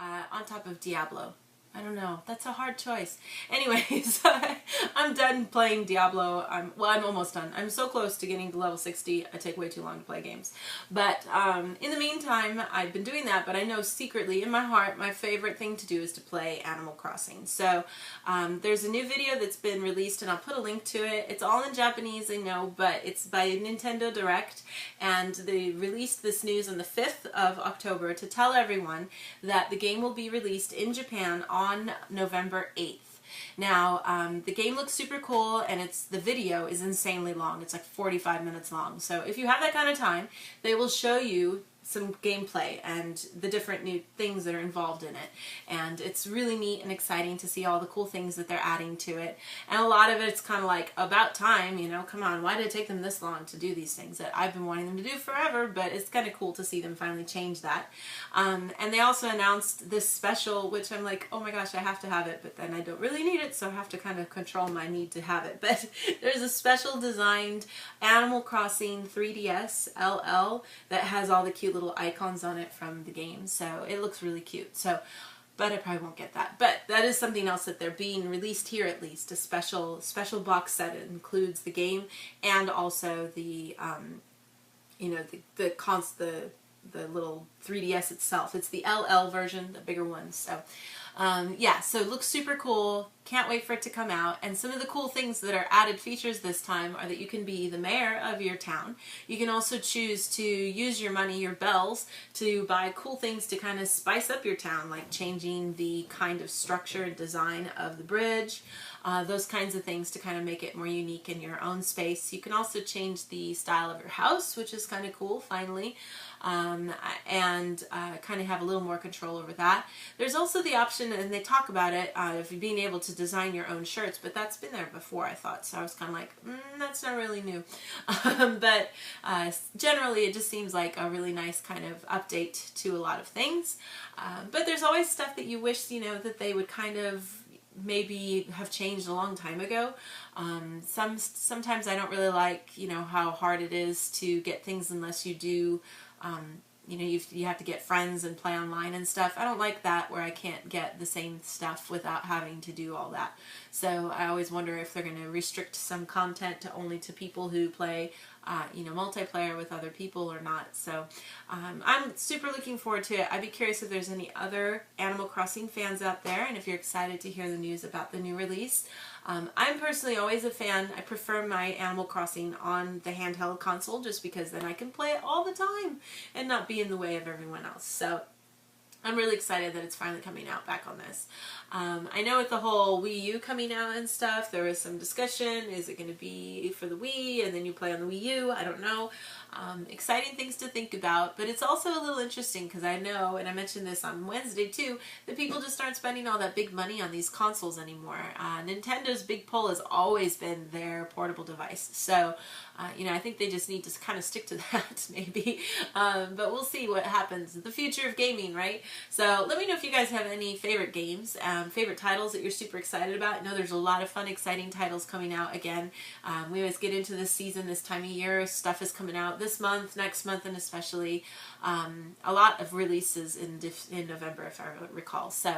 on top of Diablo. I don't know. That's a hard choice. Anyways, I'm done playing Diablo. Well, I'm almost done. I'm so close to getting to level 60. I take way too long to play games. But in the meantime, I've been doing that, but I know secretly in my heart, my favorite thing to do is to play Animal Crossing. So there's a new video that's been released, and I'll put a link to it. It's all in Japanese, I know, but it's by Nintendo Direct, and they released this news on the 5th of October to tell everyone that the game will be released in Japan on November 8th. Now, the game looks super cool, and the video is insanely long. It's like 45 minutes long. So if you have that kind of time, they will show you some gameplay and the different new things that are involved in it. And it's really neat and exciting to see all the cool things that they're adding to it. And a lot of it's kind of like, about time, you know, come on, why did it take them this long to do these things that I've been wanting them to do forever? But it's kind of cool to see them finally change that. And they also announced this special, which I'm like, oh my gosh, I have to have it, but then I don't really need it, so I have to kind of control my need to have it. But there's a special designed Animal Crossing 3DS LL that has all the cute little icons on it from the game, so it looks really cute. So, but I probably won't get that. But that is something else that they're being released here, at least a special box set. It includes the game and also the you know, the little 3DS itself. It's the LL version, the bigger one. So yeah, so it looks super cool. Can't wait for it to come out. And some of the cool things that are added features this time are that you can be the mayor of your town. You can also choose to use your money, your bells, to buy cool things to kind of spice up your town, like changing the kind of structure and design of the bridge, those kinds of things to kind of make it more unique in your own space. You can also change the style of your house, which is kind of cool, finally. And kind of have a little more control over that. There's also the option, and they talk about it, of being able to design your own shirts, but that's been there before, I thought, so I was kind of like, that's not really new. But generally it just seems like a really nice kind of update to a lot of things. But there's always stuff that you wish, you know, that they would kind of maybe have changed a long time ago. Sometimes I don't really like, you know, how hard it is to get things unless you do, you know, you have to get friends and play online and stuff. I don't like that, where I can't get the same stuff without having to do all that. So I always wonder if they're going to restrict some content only to people who play, you know, multiplayer with other people or not. So I'm super looking forward to it. I'd be curious if there's any other Animal Crossing fans out there, and if you're excited to hear the news about the new release. I'm personally always a fan. I prefer my Animal Crossing on the handheld console, just because then I can play it all the time and not be in the way of everyone else. So I'm really excited that it's finally coming out back on this. I know with the whole Wii U coming out and stuff, there was some discussion. Is it going to be for the Wii and then you play on the Wii U? I don't know. Exciting things to think about, but it's also a little interesting because I know, and I mentioned this on Wednesday too, that people just aren't spending all that big money on these consoles anymore. Nintendo's big pull has always been their portable device, so you know, I think they just need to kind of stick to that maybe, but we'll see what happens. The future of gaming, right? So let me know if you guys have any favorite games, favorite titles that you're super excited about. I know there's a lot of fun, exciting titles coming out again. We always get into this season, this time of year, stuff is coming out this month, next month, and especially a lot of releases in November, if I recall. So